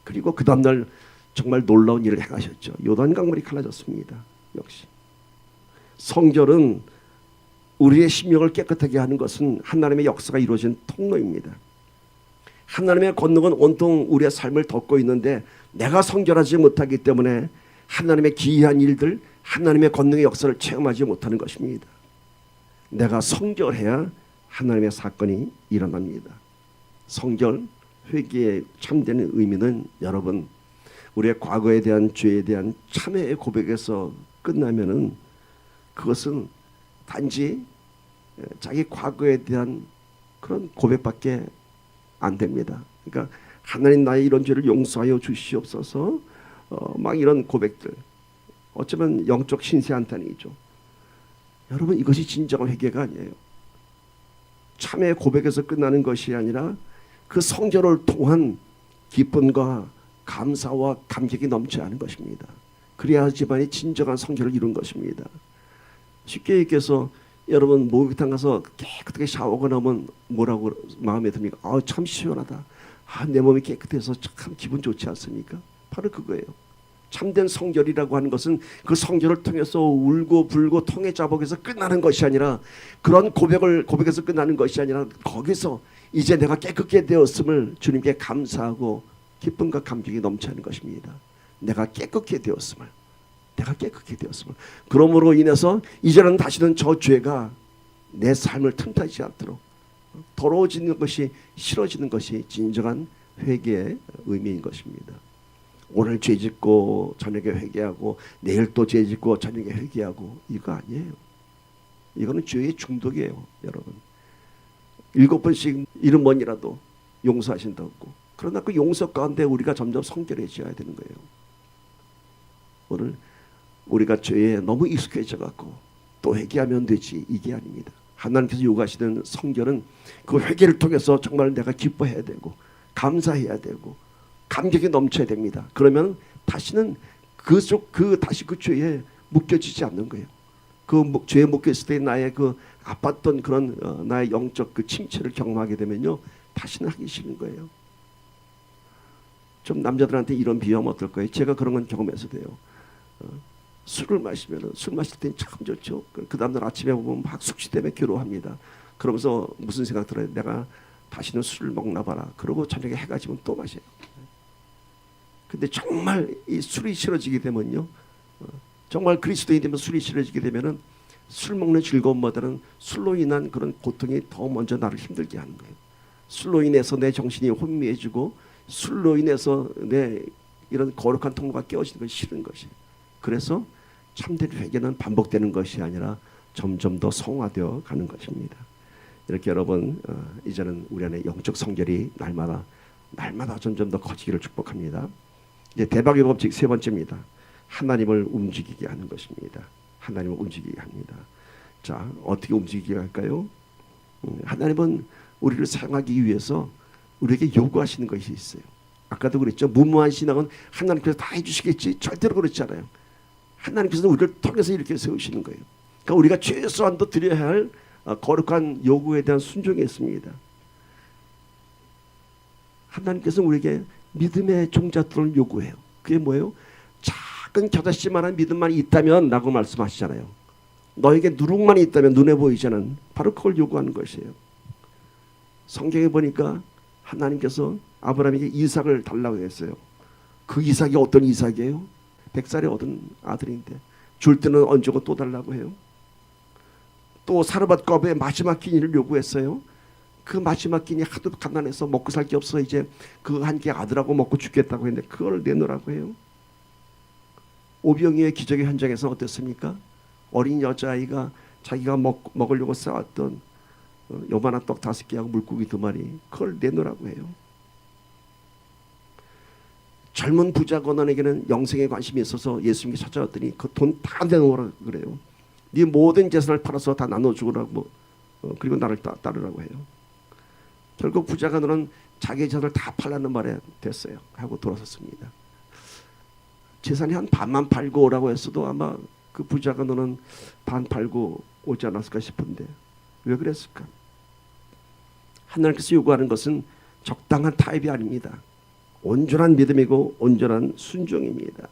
그리고 그 다음날 정말 놀라운 일을 행하셨죠. 요단강 물이 갈라졌습니다. 역시 성결은 우리의 심령을 깨끗하게 하는 것은 하나님의 역사가 이루어진 통로입니다. 하나님의 권능은 온통 우리의 삶을 덮고 있는데 내가 성결하지 못하기 때문에 하나님의 기이한 일들, 하나님의 권능의 역사를 체험하지 못하는 것입니다. 내가 성결해야 하나님의 사건이 일어납니다. 성결, 회개의 참되는 의미는 여러분, 우리의 과거에 대한 죄에 대한 참회의 고백에서 끝나면은 그것은 단지 자기 과거에 대한 그런 고백밖에 안 됩니다. 그러니까 하나님 나의 이런 죄를 용서하여 주시옵소서, 막 이런 고백들, 어쩌면 영적 신세 한탄이죠. 여러분, 이것이 진정한 회개가 아니에요. 참회의 고백에서 끝나는 것이 아니라 그 성결을 통한 기쁨과 감사와 감격이 넘쳐야 하는 것입니다. 그래야지만이 진정한 성결을 이룬 것입니다. 쉽게 얘기해서 여러분 목욕탕 가서 깨끗하게 샤워하고 나면 뭐라고 마음에 듭니까? 참 시원하다. 내 몸이 깨끗해서 참 기분 좋지 않습니까? 바로 그거예요. 참된 성결이라고 하는 것은 그 성결을 통해서 울고 불고 통해 자복해서 끝나는 것이 아니라, 그런 고백에서 끝나는 것이 아니라 거기서 이제 내가 깨끗게 되었음을 주님께 감사하고 기쁨과 감격이 넘쳐나는 것입니다. 내가 깨끗게 되었음을. 그러므로 인해서 이제는 다시는 저 죄가 내 삶을 틈타지 않도록 더러워지는 것이, 싫어지는 것이 진정한 회개의 의미인 것입니다. 오늘 죄짓고 저녁에 회개하고 내일 또 죄짓고 저녁에 회개하고 이거 아니에요. 이거는 죄의 중독이에요. 여러분, 7번씩 이른 번이라도 용서하신다고. 그러나 그 용서 가운데 우리가 점점 성결해져야 되는 거예요. 오늘 우리가 죄에 너무 익숙해져 갖고 또 회개하면 되지, 이게 아닙니다. 하나님께서 요구하시는 성결은 그 회개를 통해서 정말 내가 기뻐해야 되고 감사해야 되고 감격이 넘쳐야 됩니다. 그러면 다시는 다시 그 죄에 묶여지지 않는 거예요. 죄에 묶여 있을 때 나의 그 아팠던 그런 나의 영적 그 침체를 경험하게 되면요, 다시는 하기 싫은 거예요. 좀 남자들한테 이런 비유하면 어떨 거예요? 제가 그런 건 경험해서 돼요. 술을 마시면 술 마실 땐 참 좋죠. 그 다음날 아침에 보면 막 숙취 때문에 괴로워합니다. 그러면서 무슨 생각 들어요? 내가 다시는 술을 먹나 봐라. 그러고 저녁에 해가 지면 또 마셔요. 근데 정말 이 술이 싫어지게 되면요, 정말 그리스도인이 되면 술이 싫어지게 되면은 술 먹는 즐거움보다는 술로 인한 그런 고통이 더 먼저 나를 힘들게 하는 거예요. 술로 인해서 내 정신이 혼미해지고 술로 인해서 내 이런 거룩한 통로가 깨어지는 것이 싫은 것이에요. 그래서 참된 회개는 반복되는 것이 아니라 점점 더 성화되어 가는 것입니다. 이렇게 여러분, 이제는 우리 안에 영적 성결이 날마다 점점 더 커지기를 축복합니다. 이제 대박의 법칙 세 번째입니다. 하나님을 움직이게 하는 것입니다. 하나님을 움직이게 합니다. 자, 어떻게 움직이게 할까요? 하나님은 우리를 사용하기 위해서 우리에게 요구하시는 것이 있어요. 아까도 그랬죠. 무모한 신앙은 하나님께서 다 해주시겠지. 절대로 그렇지 않아요. 하나님께서는 우리를 통해서 이렇게 세우시는 거예요. 그러니까 우리가 최소한도 드려야 할 거룩한 요구에 대한 순종이 있습니다. 하나님께서는 우리에게 믿음의 종잣돈을 요구해요. 그게 뭐예요? 작은 겨자씨만한 믿음만 있다면 라고 말씀하시잖아요. 너에게 누룩만 있다면, 눈에 보이지 않은, 바로 그걸 요구하는 것이에요. 성경에 보니까 하나님께서 아브라함에게 이삭을 달라고 했어요. 그 이삭이 어떤 이삭이에요? 100살에 얻은 아들인데 줄 때는 얹고 또 달라고 해요. 또 사르밧 껍의 마지막 끼니를 요구했어요. 그 마지막 끼니 하도 가난해서 먹고 살 게 없어 이제 그 한 개 아들하고 먹고 죽겠다고 했는데 그걸 내놓으라고 해요. 오병이의 기적의 현장에서는 어땠습니까? 어린 여자아이가 자기가 먹으려고 쌓았던 요만한 떡 5개하고 물고기 2마리, 그걸 내놓으라고 해요. 젊은 부자 건원에게는 영생에 관심이 있어서 예수님이 찾아왔더니 그 돈 다 내놓으라고 그래요. 네 모든 재산을 팔아서 다 나눠주라고, 그리고 나를 따르라고 해요. 결국 부자 건원은 자기 재산을 다 팔라는 말에 됐어요. 하고 돌아섰습니다. 재산이 한 반만 팔고 오라고 했어도 아마 그 부자 건원은 반 팔고 오지 않았을까 싶은데 왜 그랬을까? 하나님께서 요구하는 것은 적당한 타입이 아닙니다. 온전한 믿음이고 온전한 순종입니다.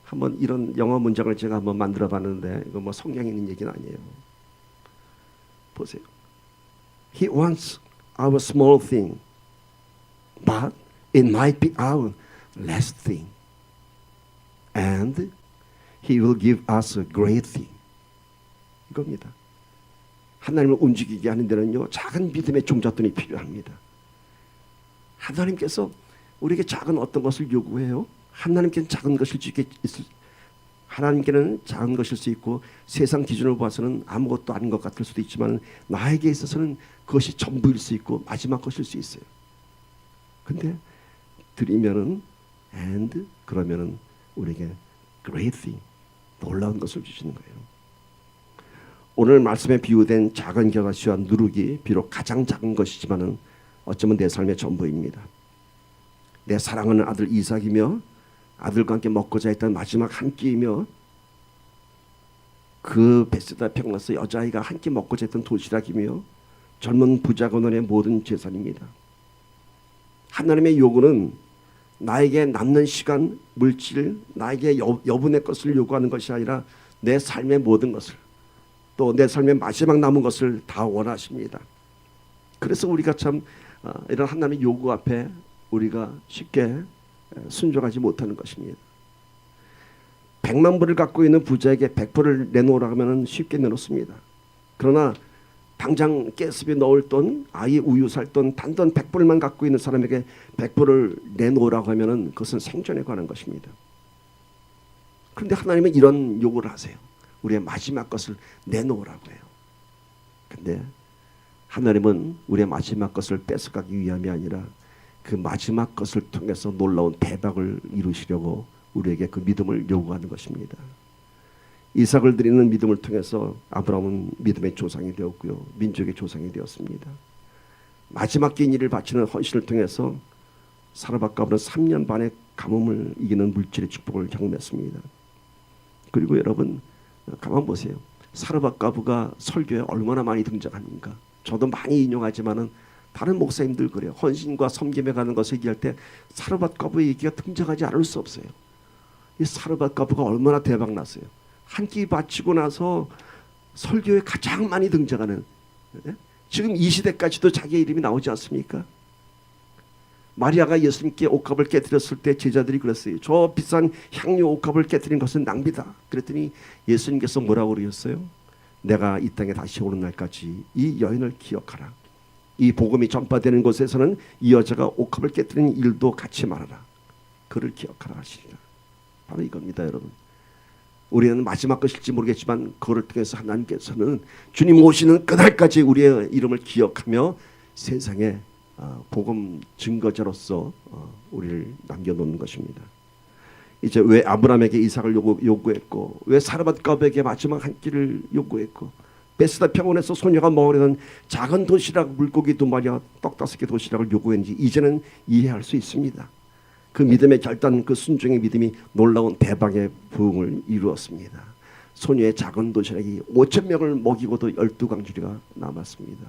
한번 이런 영어 문장을 제가 한번 만들어 봤는데 이거 뭐 성경에 있는 얘기는 아니에요. 보세요. He wants our small thing, but it might be our last thing, and He will give us a great thing. 이겁니다. 하나님을 움직이게 하는 데는요, 작은 믿음의 종잣돈이 필요합니다. 하나님께서 우리에게 작은 어떤 것을 요구해요. 하나님께는 작은 것일 수 하나님께는 작은 것일 수 있고 세상 기준으로 봐서는 아무것도 아닌 것 같을 수도 있지만 나에게 있어서는 그것이 전부일 수 있고 마지막 것일 수 있어요. 근데 드리면은 and 그러면은 우리에게 great thing, 놀라운 것을 주시는 거예요. 오늘 말씀에 비유된 작은 겨자씨와 누룩이 비록 가장 작은 것이지만은 어쩌면 내 삶의 전부입니다. 내 사랑하는 아들 이삭이며 아들과 함께 먹고자 했던 마지막 한 끼이며 그 베세다 평원에서 여자아이가 한 끼 먹고자 했던 도시락이며 젊은 부자 건원의 모든 재산입니다. 하나님의 요구는 나에게 남는 시간, 물질, 나에게 여분의 것을 요구하는 것이 아니라 내 삶의 모든 것을, 또 내 삶의 마지막 남은 것을 다 원하십니다. 그래서 우리가 참 이런 하나님의 요구 앞에 우리가 쉽게 순종하지 못하는 것입니다. 100만 불을 갖고 있는 부자에게 100불을 내놓으라고 하면 쉽게 내놓습니다. 그러나 당장 가스비 넣을 돈, 아이 우유 살 돈, 단돈 100불만 갖고 있는 사람에게 100불을 내놓으라고 하면 그것은 생존에 관한 것입니다. 그런데 하나님은 이런 요구를 하세요. 우리의 마지막 것을 내놓으라고 해요. 그런데 하나님은 우리의 마지막 것을 뺏어가기 위함이 아니라 그 마지막 것을 통해서 놀라운 대박을 이루시려고 우리에게 그 믿음을 요구하는 것입니다. 이삭을 드리는 믿음을 통해서 아브라함은 믿음의 조상이 되었고요, 민족의 조상이 되었습니다. 마지막 끼니를 바치는 헌신을 통해서 사르밧 가문은 3년 반의 가뭄을 이기는 물질의 축복을 경험했습니다. 그리고 여러분, 가만 보세요. 사르밧가브가 설교에 얼마나 많이 등장합니까? 저도 많이 인용하지만은 다른 목사님들 그래요. 헌신과 섬김에 가는 것을 얘기할 때 사르밧가브의 얘기가 등장하지 않을 수 없어요. 이 사르밧가브가 얼마나 대박 났어요. 한 끼 바치고 나서 설교에 가장 많이 등장하는, 지금 이 시대까지도 자기의 이름이 나오지 않습니까? 마리아가 예수님께 옥합을 깨뜨렸을 때 제자들이 그랬어요. 저 비싼 향료 옥합을 깨뜨린 것은 낭비다. 그랬더니 예수님께서 뭐라고 그러셨어요? 내가 이 땅에 다시 오는 날까지 이 여인을 기억하라. 이 복음이 전파되는 곳에서는 이 여자가 옥합을 깨뜨린 일도 같이 말하라. 그를 기억하라 하시리라. 바로 이겁니다, 여러분. 우리는 마지막 것일지 모르겠지만 그를 통해서 하나님께서는 주님 오시는 그날까지 우리의 이름을 기억하며 세상에 복음 증거자로서 우리를 남겨놓는 것입니다. 이제 왜 아브라함에게 이삭을 요구했고, 왜 사르밧가브에게 마지막 한 끼를 요구했고, 베스다 평원에서 소녀가 먹으려는 작은 도시락 물고기 2마리와 떡 5개 도시락을 요구했는지 이제는 이해할 수 있습니다. 그 믿음의 결단, 그 순종의 믿음이 놀라운 대박의 부흥을 이루었습니다. 소녀의 작은 도시락이 5,000명을 먹이고도 12광주리가 남았습니다.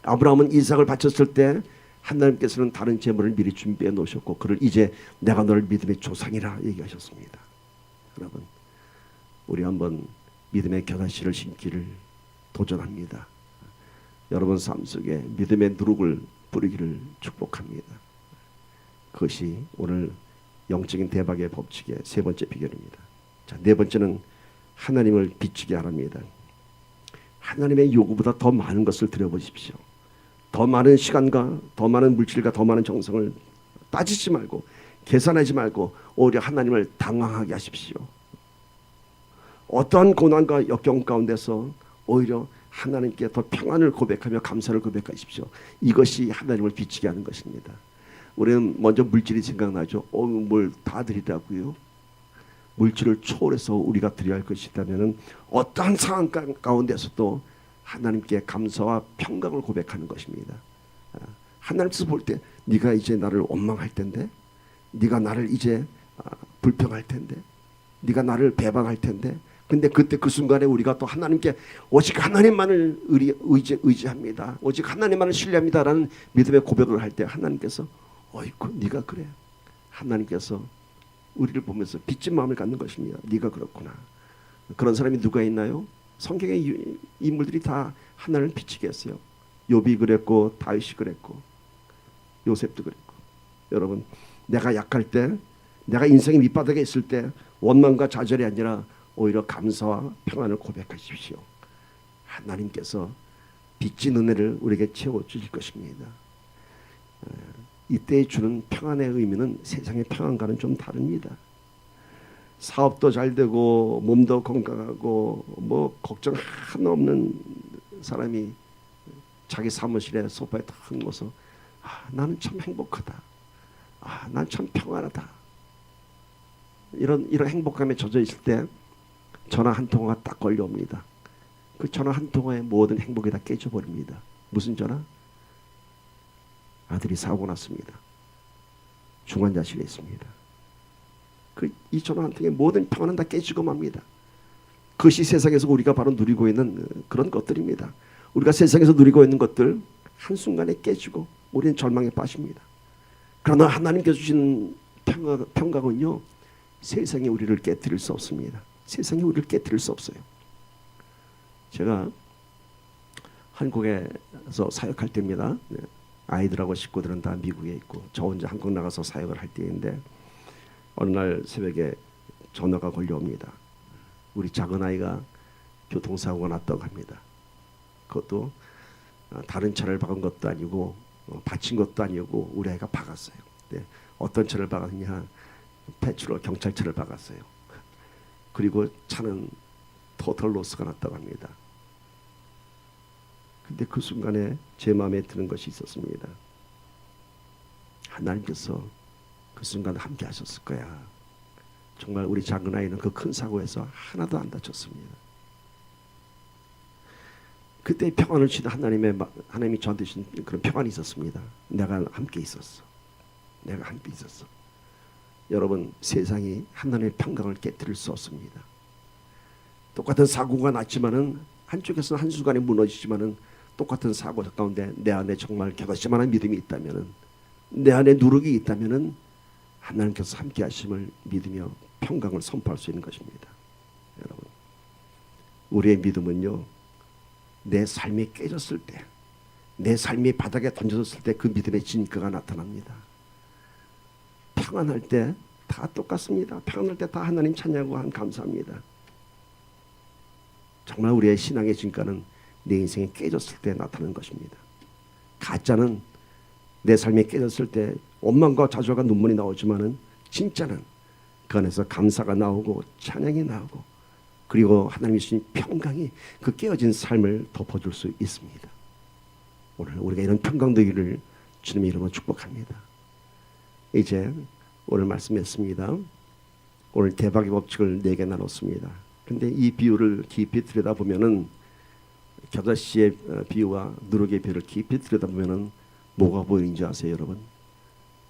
아브라함은 이삭을 바쳤을 때 하나님께서는 다른 재물을 미리 준비해 놓으셨고 그를 이제 내가 너를 믿음의 조상이라 얘기하셨습니다. 여러분, 우리 한번 믿음의 겨자씨를 심기를 도전합니다. 여러분 삶 속에 믿음의 누룩을 뿌리기를 축복합니다. 그것이 오늘 영적인 대박의 법칙의 세 번째 비결입니다. 자, 네 번째는 하나님을 비추게 하랍니다. 하나님의 요구보다 더 많은 것을 드려보십시오. 더 많은 시간과 더 많은 물질과 더 많은 정성을 따지지 말고 계산하지 말고 오히려 하나님을 당황하게 하십시오. 어떠한 고난과 역경 가운데서 오히려 하나님께 더 평안을 고백하며 감사를 고백하십시오. 이것이 하나님을 비추게 하는 것입니다. 우리는 먼저 물질이 생각나죠. 뭘 다 드리라고요? 물질을 초월해서 우리가 드려야 할 것이 있다면 어떠한 상황 가운데서도 하나님께 감사와 평강을 고백하는 것입니다. 하나님께서 볼 때 네가 이제 나를 원망할 텐데, 네가 나를 이제 불평할 텐데, 네가 나를 배반할 텐데, 근데 그때 그 순간에 우리가 또 하나님께 오직 하나님만을 의지합니다. 오직 하나님만을 신뢰합니다라는 믿음의 고백을 할 때 하나님께서 어이구 네가 그래. 하나님께서 우리를 보면서 빚진 마음을 갖는 것입니다. 네가 그렇구나. 그런 사람이 누가 있나요? 성경의 인물들이 다 하나님을 비치게 했어요. 욥이 그랬고 다윗이 그랬고 요셉도 그랬고. 여러분, 내가 약할 때, 내가 인생의 밑바닥에 있을 때 원망과 좌절이 아니라 오히려 감사와 평안을 고백하십시오. 하나님께서 빚진 은혜를 우리에게 채워주실 것입니다. 이때 주는 평안의 의미는 세상의 평안과는 좀 다릅니다. 사업도 잘 되고 몸도 건강하고 뭐 걱정 하나 없는 사람이 자기 사무실에 소파에 탁 누워서 나는 참 행복하다. 난 참 평안하다. 이런 행복감에 젖어 있을 때 전화 한 통화가 딱 걸려옵니다. 그 전화 한 통화에 모든 행복이 다 깨져버립니다. 무슨 전화? 아들이 사고 났습니다. 중환자실에 있습니다. 이 전화 한 통에 모든 평안은 다 깨지고 맙니다. 그것이 세상에서 우리가 바로 누리고 있는 그런 것들입니다. 우리가 세상에서 누리고 있는 것들 한순간에 깨지고 우리는 절망에 빠집니다. 그러나 하나님께서 주신 평강은요, 세상에 우리를 깨뜨릴 수 없습니다. 세상에 우리를 깨뜨릴 수 없어요. 제가 한국에서 사역할 때입니다. 아이들하고 식구들은 다 미국에 있고 저 혼자 한국 나가서 사역을 할 때인데 어느 날 새벽에 전화가 걸려옵니다. 우리 작은 아이가 교통사고가 났다고 합니다. 그것도 다른 차를 박은 것도 아니고 다친 것도 아니고 우리 아이가 박았어요. 어떤 차를 박았냐? 페트롤 경찰차를 박았어요. 그리고 차는 토탈 로스가 났다고 합니다. 근데 그 순간에 제 마음에 드는 것이 있었습니다. 하나님께서 그 순간 함께 하셨을 거야. 정말 우리 작은 아이는 그 큰 사고에서 하나도 안 다쳤습니다. 그때 평안을 주신 하나님이 저한테 주신 그런 평안이 있었습니다. 내가 함께 있었어. 내가 함께 있었어. 여러분, 세상이 하나님의 평강을 깨뜨릴 수 없습니다. 똑같은 사고가 났지만은 한쪽에서는 한순간에 무너지지만은 똑같은 사고 가운데 내 안에 정말 겨자씨만한 믿음이 있다면은, 내 안에 누룩이 있다면은 하나님께서 함께 하심을 믿으며 평강을 선포할 수 있는 것입니다. 여러분, 우리의 믿음은요, 내 삶이 깨졌을 때, 내 삶이 바닥에 던져졌을 때 그 믿음의 진가가 나타납니다. 평안할 때 다 똑같습니다. 평안할 때 다 하나님 찬양하고 한 감사합니다. 정말 우리의 신앙의 진가는 내 인생이 깨졌을 때 나타나는 것입니다. 가짜는 내 삶이 깨졌을 때 원망과 좌절과 눈물이 나오지만은, 진짜는 그 안에서 감사가 나오고 찬양이 나오고, 그리고 하나님이 주신 평강이 그 깨어진 삶을 덮어줄 수 있습니다. 오늘 우리가 이런 평강 되기를 주님의 이름으로 축복합니다. 이제 오늘 말씀했습니다. 오늘 대박의 법칙을 4개 나눴습니다. 그런데 이 비유를 깊이 들여다보면은, 겨자씨의 비유와 누룩의 비유를 깊이 들여다보면은 뭐가 보이는지 아세요, 여러분?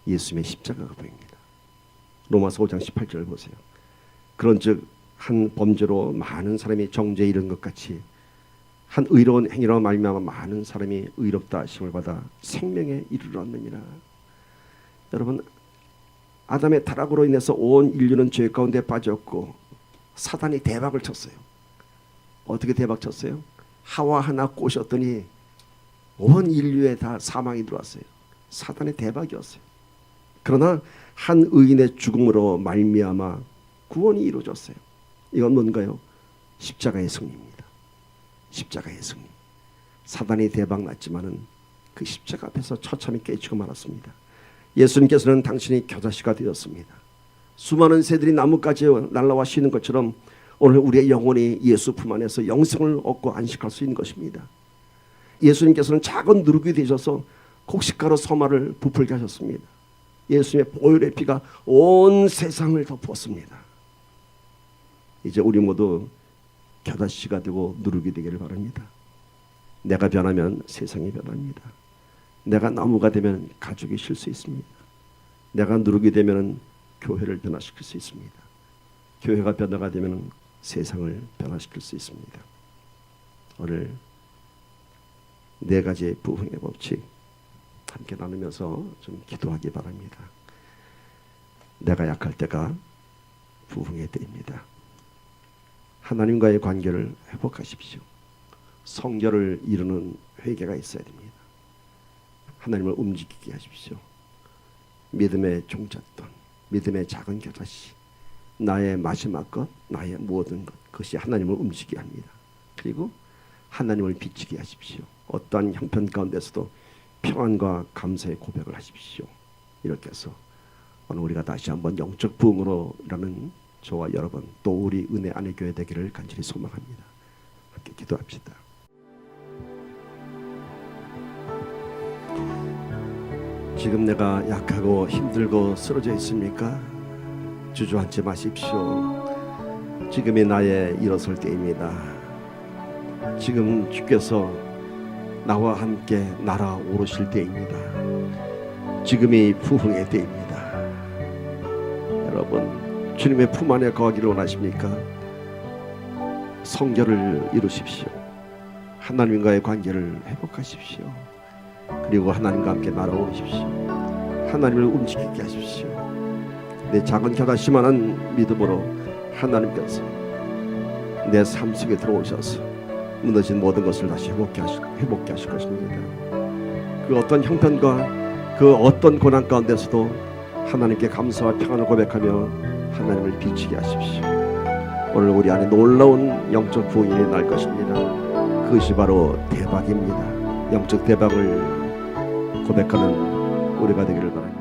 예수님의 십자가가 보입니다. 로마서 5장 18절 보세요. 그런즉 한 범죄로 많은 사람이 정죄에 이른 것 같이 한 의로운 행위로 말미암아 많은 사람이 의롭다 하심을 받아 생명에 이르렀느니라. 여러분, 아담의 타락으로 인해서 온 인류는 죄 가운데 빠졌고 사단이 대박을 쳤어요. 어떻게 대박 쳤어요? 하와 하나 꼬셨더니 온 인류에 다 사망이 들어왔어요. 사단의 대박이었어요. 그러나 한 의인의 죽음으로 말미암아 구원이 이루어졌어요. 이건 뭔가요? 십자가의 승리입니다. 십자가의 승리. 사단이 대박 났지만은 그 십자가 앞에서 처참히 깨지고 말았습니다. 예수님께서는 당신이 겨자씨가 되었습니다. 수많은 새들이 나뭇가지에 날라와 쉬는 것처럼 오늘 우리의 영혼이 예수 품 안에서 영생을 얻고 안식할 수 있는 것입니다. 예수님께서는 작은 누룩이 되셔서 곡식가루 서마를 부풀게 하셨습니다. 예수님의 보혈의 피가 온 세상을 덮었습니다. 이제 우리 모두 겨자씨가 되고 누룩이 되기를 바랍니다. 내가 변하면 세상이 변합니다. 내가 나무가 되면 가족이 쉴 수 있습니다. 내가 누룩이 되면 교회를 변화시킬 수 있습니다. 교회가 변화가 되면 세상을 변화시킬 수 있습니다. 오늘 4가지의 부흥의 법칙 함께 나누면서 좀 기도하기 바랍니다. 내가 약할 때가 부흥의 때입니다. 하나님과의 관계를 회복하십시오. 성결을 이루는 회개가 있어야 됩니다. 하나님을 움직이게 하십시오. 믿음의 종잣돈, 믿음의 작은 겨자씨, 나의 마지막 것, 나의 모든 것, 그것이 하나님을 움직이게 합니다. 그리고 하나님을 비치게 하십시오. 어떠한 형편 가운데서도 평안과 감사의 고백을 하십시오. 이렇게 해서 오늘 우리가 다시 한번 영적 부흥으로라는 저와 여러분, 또 우리 은혜 안의 교회 되기를 간절히 소망합니다. 함께 기도합시다. 지금 내가 약하고 힘들고 쓰러져 있습니까? 주저앉지 마십시오. 지금이 나의 일어설 때입니다. 지금 주께서 나와 함께 날아오르실 때입니다. 지금이 부흥의 때입니다. 여러분, 주님의 품 안에 거하기를 원하십니까? 성결을 이루십시오. 하나님과의 관계를 회복하십시오. 그리고 하나님과 함께 날아오르십시오. 하나님을 움직이게 하십시오. 내 작은 겨자씨만한 믿음으로 하나님께서 내 삶 속에 들어오셔서 무너진 모든 것을 다시 회복케 하실 것입니다. 그 어떤 형편과 그 어떤 고난 가운데서도 하나님께 감사와 평안을 고백하며 하나님을 비치게 하십시오. 오늘 우리 안에 놀라운 영적 부흥이 날 것입니다. 그것이 바로 대박입니다. 영적 대박을 고백하는 우리가 되기를 바랍니다.